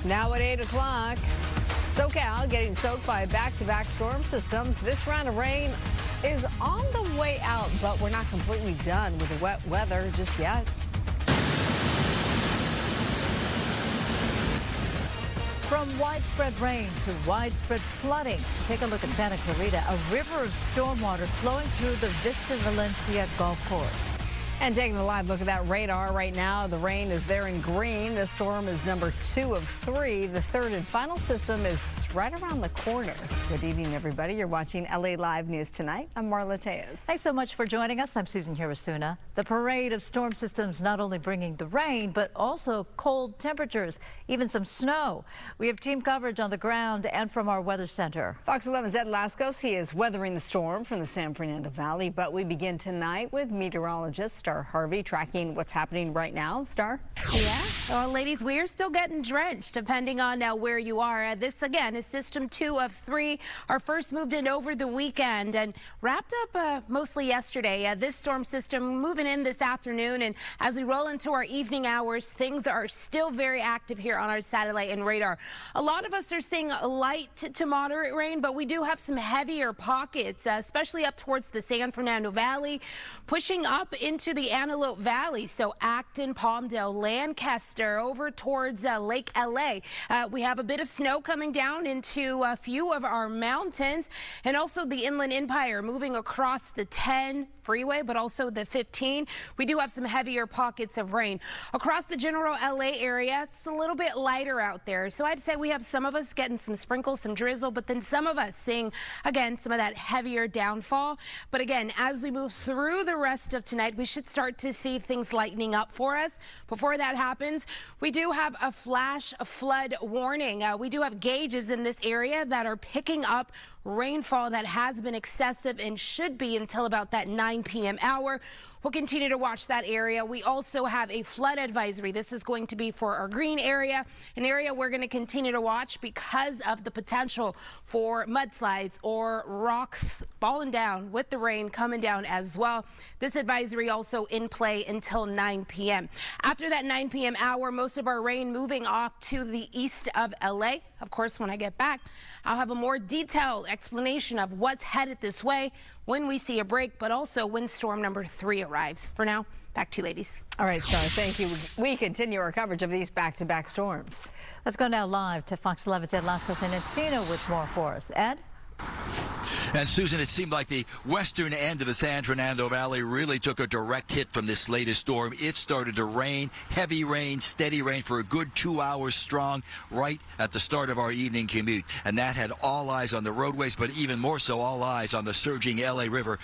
Now at 8 o'clock, SoCal getting soaked by back-to-back storm systems. This round of rain is on the way out, but we're not completely done with the wet weather just yet. From widespread rain to widespread flooding, take a look at Santa Clarita, a river of stormwater flowing through the Vista Valencia golf course. And taking a live look at that radar right now, the rain is there in green. The storm is number 2 of 3. The third and final system is right around the corner. Good evening, everybody. You're watching LA Live News Tonight. I'm Marla Tejas. Thanks so much for joining us. I'm Susan Hirasuna. The parade of storm systems not only bringing the rain, but also cold temperatures, even some snow. We have team coverage on the ground and from our weather center. Fox 11's Ed Lascos. He is weathering the storm from the San Fernando Valley. But we begin tonight with meteorologist Star Harvey tracking what's happening right now. Star? Yeah. Well, ladies, we are still getting drenched depending on where you are. This, again, is system 2 of 3. Our first moved in over the weekend and wrapped up mostly yesterday. This storm system moving in this afternoon. And as we roll into our evening hours, things are still very active here on our satellite and radar. A lot of us are seeing light to moderate rain, but we do have some heavier pockets, especially up towards the San Fernando Valley, pushing up into the Antelope Valley. So Acton, Palmdale, Lancaster, over towards Lake LA. We have a bit of snow coming down into a few of our mountains, and also the Inland Empire moving across the 10 freeway, but also the 15. We do have some heavier pockets of rain. Across the general LA area, it's a little bit lighter out there. So I'd say we have some of us getting some sprinkles, some drizzle, but then some of us seeing, again, some of that heavier downfall. But again, as we move through the rest of tonight, we should start to see things lightening up for us. Before that happens, we do have a flash flood warning. We do have gauges in this area that are picking up rainfall that has been excessive and should be until about that 9 p.m. hour. We'll continue to watch that area. We also have a flood advisory. This is going to be for our green area, an area we're going to continue to watch because of the potential for mudslides or rocks falling down with the rain coming down as well. This advisory also in play until 9 p.m. After that 9 p.m. hour, most of our rain moving off to the east of LA. Of course, when I get back, I'll have a more detailed explanation of what's headed this way when we see a break, but also when storm number 3 arrives. For now, back to you, ladies. All right, Star, thank you. We continue our coverage of these back-to-back storms. Let's go now live to Fox 11's Ed Lascos and Encino with more for us. Ed? And Susan, it seemed like the western end of the San Fernando Valley really took a direct hit from this latest storm. It started to rain, heavy rain, steady rain for a good 2 hours strong right at the start of our evening commute. And that had all eyes on the roadways, but even more so all eyes on the surging LA River.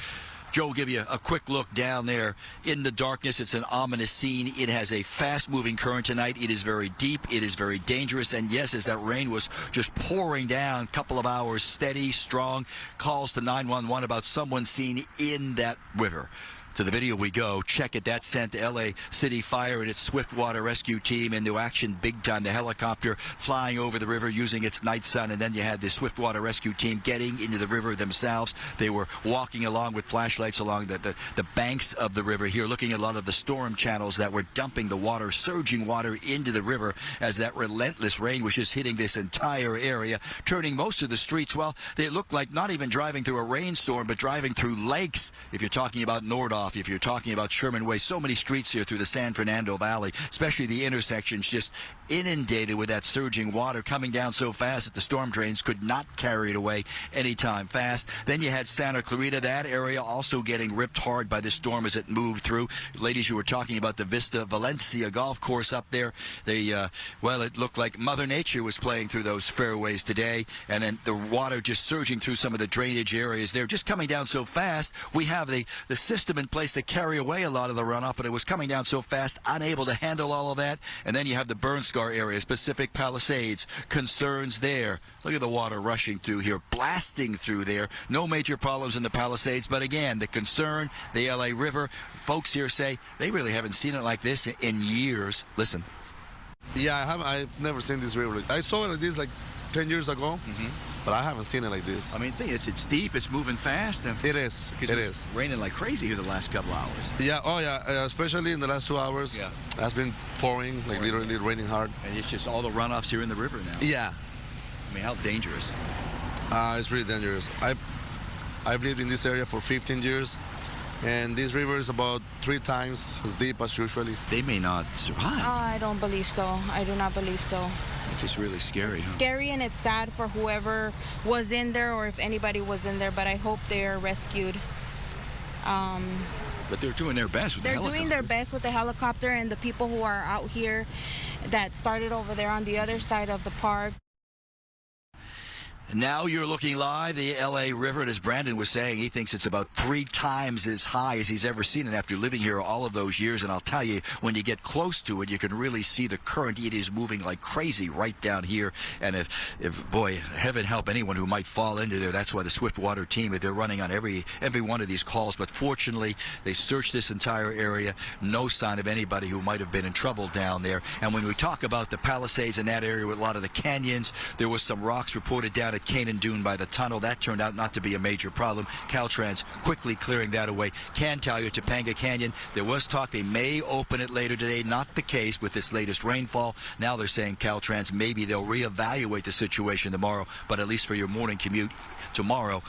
Joe will give you a quick look down there in the darkness. It's an ominous scene. It has a fast-moving current tonight. It is very deep. It is very dangerous. And yes, as that rain was just pouring down, a couple of hours, steady, strong, calls to 911 about someone seen in that river. To the video we go. Check it. That sent LA City Fire and its swift water rescue team into action big time. The helicopter flying over the river using its night sun, and then you had the swift water rescue team getting into the river themselves. They were walking along with flashlights along the banks of the river here, looking at a lot of the storm channels that were dumping the water, surging water into the river as that relentless rain was just hitting this entire area, turning most of the streets, well, they looked like not even driving through a rainstorm, but driving through lakes. If you're talking about Nordhoff, if you're talking about Sherman Way, so many streets here through the San Fernando Valley, especially the intersections, just inundated with that surging water coming down so fast that the storm drains could not carry it away anytime fast. Then you had Santa Clarita, that area also getting ripped hard by this storm as it moved through. Ladies, you were talking about the Vista Valencia golf course up there. Well, it looked like Mother Nature was playing through those fairways today, and then the water just surging through some of the drainage areas there, just coming down so fast. We have the system in place to carry away a lot of the runoff, but it was coming down so fast, unable to handle all of that. And then you have the burn scar area, Pacific Palisades, concerns there. Look at the water rushing through here, blasting through there. No major problems in the Palisades, but again, the concern, the LA River, folks here say they really haven't seen it like this in years. Listen. Yeah, I've never seen this river. I saw it like this like 10 years ago. but I haven't seen it like this. I mean, it's deep, it's moving fast. It is. It is raining like crazy here the last couple hours. Yeah. Oh yeah. Especially in the last 2 hours. Yeah. It has been pouring, like literally raining hard. And it's just all the runoffs here in the river now. Yeah. I mean, how dangerous? It's really dangerous. I've lived in this area for 15 years, and this river is about 3 times as deep as usually. They may not survive. I don't believe so. I do not believe so. It's just really scary, huh? Scary, and it's sad for whoever was in there, or if anybody was in there, but I hope they're rescued. But they're doing their best with the helicopter. They're doing their best with the helicopter, and the people who are out here that started over there on the other side of the park. Now you're looking live, the L.A. River, and as Brandon was saying, he thinks it's about 3 times as high as he's ever seen it after living here all of those years. And I'll tell you, when you get close to it, you can really see the current. It is moving like crazy right down here. And if boy, heaven help anyone who might fall into there. That's why the Swiftwater team, they're running on every one of these calls. But fortunately, they searched this entire area. No sign of anybody who might have been in trouble down there. And when we talk about the Palisades in that area with a lot of the canyons, there was some rocks reported down at Canaan Dune by the tunnel. That turned out not to be a major problem. Caltrans quickly clearing that away. Can tell you, Topanga Canyon, there was talk they may open it later today. Not the case with this latest rainfall. Now they're saying Caltrans, maybe they'll reevaluate the situation tomorrow, but at least for your morning commute tomorrow,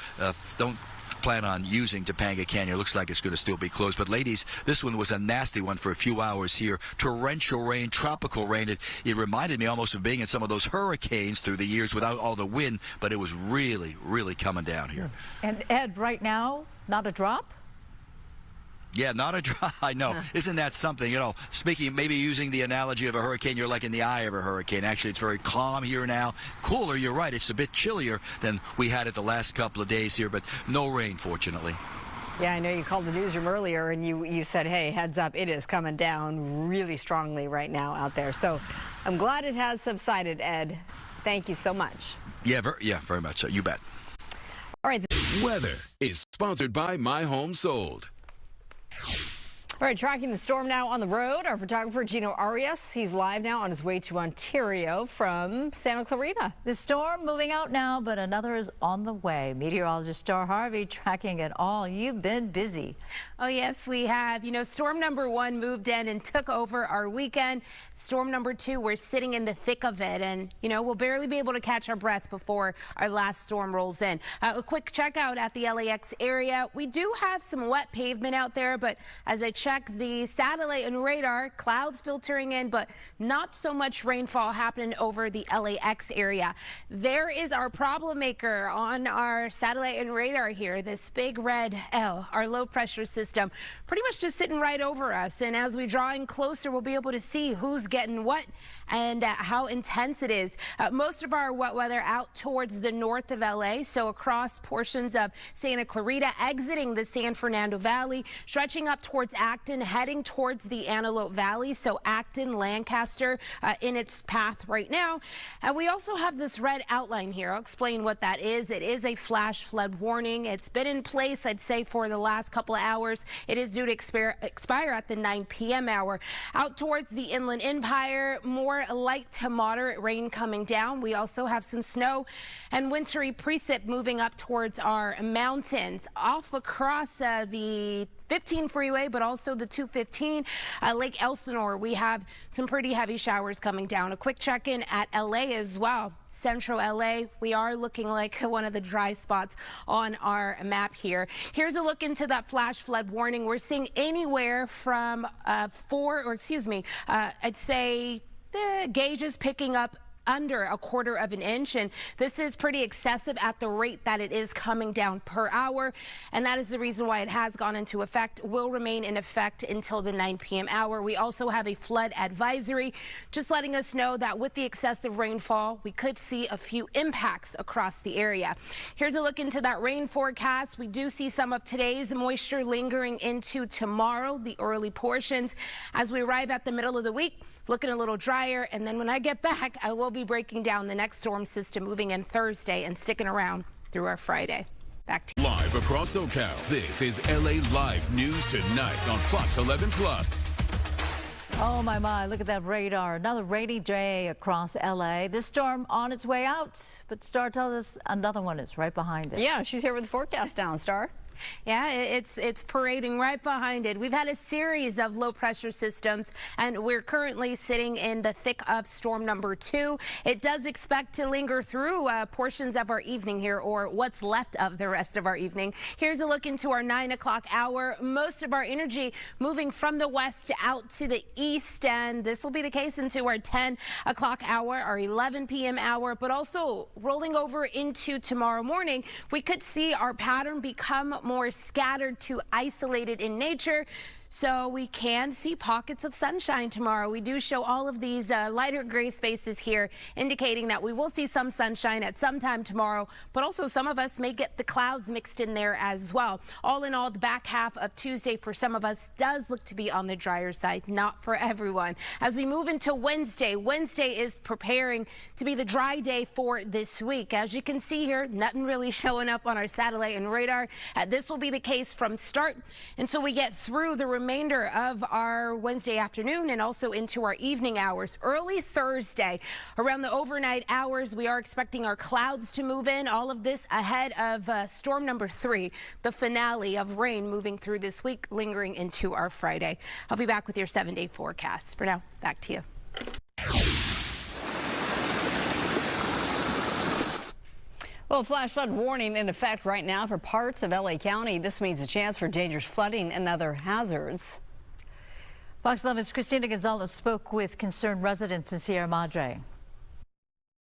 don't plan on using Topanga Canyon. Looks like it's going to still be closed. But ladies, this one was a nasty one for a few hours here. Torrential rain, tropical rain. It reminded me almost of being in some of those hurricanes through the years without all the wind, but it was really, really coming down here. And Ed, right now, not a drop? Yeah, not a drop. I know. Isn't that something? You know, speaking, maybe using the analogy of a hurricane, you're like in the eye of a hurricane. Actually, it's very calm here now. Cooler, you're right. It's a bit chillier than we had it the last couple of days here, but no rain, fortunately. Yeah, I know you called the newsroom earlier and you said, hey, heads up, it is coming down really strongly right now out there. So I'm glad it has subsided, Ed. Thank you so much. Yeah, very much. You bet. All right. Weather is sponsored by My Home Sold. All right, tracking the storm now on the road, our photographer Gino Arias. He's live now on his way to Ontario from Santa Clarita. The storm moving out now, but another is on the way. Meteorologist Star Harvey tracking it all. You've been busy. Oh, yes, we have. You know, storm number 1 moved in and took over our weekend. Storm number 2, we're sitting in the thick of it. And, you know, we'll barely be able to catch our breath before our last storm rolls in. A quick check out at the LAX area. We do have some wet pavement out there, but as I check the satellite and radar, clouds filtering in, but not so much rainfall happening over the LAX area. There is our problem maker on our satellite and radar here, this big red L, our low pressure system, pretty much just sitting right over us. And as we draw in closer, we'll be able to see who's getting what and how intense it is. Most of our wet weather out towards the north of LA, so across portions of Santa Clarita, exiting the San Fernando Valley, stretching up towards Acton, heading towards the Antelope Valley, so Acton, Lancaster in its path right now. And we also have this red outline here. I'll explain what that is. It is a flash flood warning. It's been in place, I'd say, for the last couple of hours. It is due to expire at the 9 p.m. hour. Out towards the Inland Empire, more light to moderate rain coming down. We also have some snow and wintry precip moving up towards our mountains. Off across the 15 freeway, but also the 215 Lake Elsinore, we have some pretty heavy showers coming down. A quick check-in at LA as well. Central LA, we are looking like one of the dry spots on our map here. Here's a look into that flash flood warning. We're seeing anywhere from I'd say gauges picking up under 1/4 of an inch, and this is pretty excessive at the rate that it is coming down per hour, and that is the reason why it has gone into effect, will remain in effect until the 9 p.m. hour. We also have a flood advisory, just letting us know that with the excessive rainfall, we could see a few impacts across the area. Here's a look into that rain forecast. We do see some of today's moisture lingering into tomorrow, the early portions. As we arrive at the middle of the week, looking a little drier, and then when I get back, I will be breaking down the next storm system moving in Thursday and sticking around through our Friday. Back to you. Live across SoCal, this is LA Live News Tonight on Fox 11 Plus. Oh, my, look at that radar. Another rainy day across L.A. This storm on its way out, but Star tells us another one is right behind it. Yeah, she's here with the forecast now, Star. Yeah, it's parading right behind it. We've had a series of low pressure systems, and we're currently sitting in the thick of storm number 2. It does expect to linger through portions of our evening here, or what's left of the rest of our evening. Here's a look into our 9 o'clock hour. Most of our energy moving from the west out to the east, and this will be the case into our 10 o'clock hour, our 11 p.m. hour, but also rolling over into tomorrow morning. We could see our pattern become more scattered to isolated in nature. So we can see pockets of sunshine tomorrow. We do show all of these lighter gray spaces here, indicating that we will see some sunshine at some time tomorrow, but also some of us may get the clouds mixed in there as well. All in all, the back half of Tuesday for some of us does look to be on the drier side, not for everyone. As we move into Wednesday, Wednesday is preparing to be the dry day for this week. As you can see here, nothing really showing up on our satellite and radar. This will be the case from start until we get through the remainder of our Wednesday afternoon and also into our evening hours. Early Thursday, around the overnight hours, we are expecting our clouds to move in. All of this ahead of storm number 3, the finale of rain moving through this week, lingering into our Friday. I'll be back with your 7-day forecast. For now, back to you. Well, flash flood warning in effect right now for parts of L.A. County. This means a chance for dangerous flooding and other hazards. Fox 11's Christina Gonzalez spoke with concerned residents in Sierra Madre.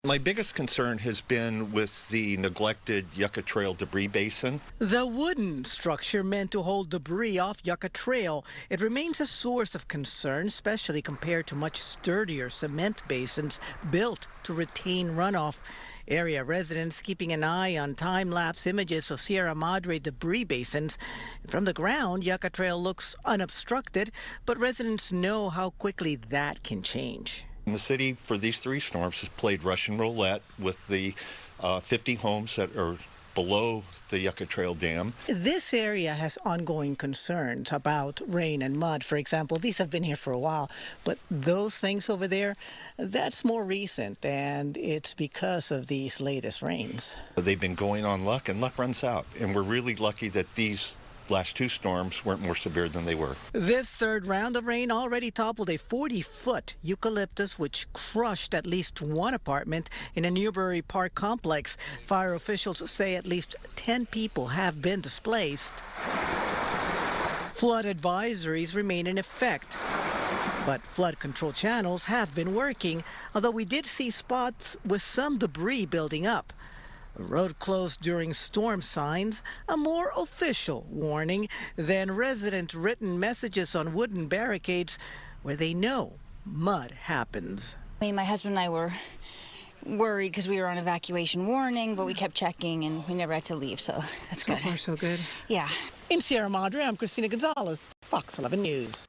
My biggest concern has been with the neglected Yucca Trail debris basin. The wooden structure meant to hold debris off Yucca Trail. It remains a source of concern, especially compared to much sturdier cement basins built to retain runoff. Area residents keeping an eye on time-lapse images of Sierra Madre debris basins. From the ground, Yucca Trail looks unobstructed, but residents know how quickly that can change. The city, for these 3 storms, has played Russian roulette with the 50 homes that are below the Yucca Trail Dam. This area has ongoing concerns about rain and mud. For example, these have been here for a while, but those things over there, that's more recent, and it's because of these latest rains. They've been going on luck, and luck runs out, and we're really lucky that these last 2 storms weren't more severe than they were. This third round of rain already toppled a 40-foot eucalyptus, which crushed at least 1 apartment in a Newbury Park complex. Fire officials say at least 10 people have been displaced. Flood advisories remain in effect, but flood control channels have been working, although we did see spots with some debris building up. Road closed during storm signs, a more official warning than resident-written messages on wooden barricades where they know mud happens. My husband and I were worried because we were on evacuation warning, but we kept checking and we never had to leave, so that's good. So far, so good. Yeah. In Sierra Madre, I'm Christina Gonzalez, Fox 11 News.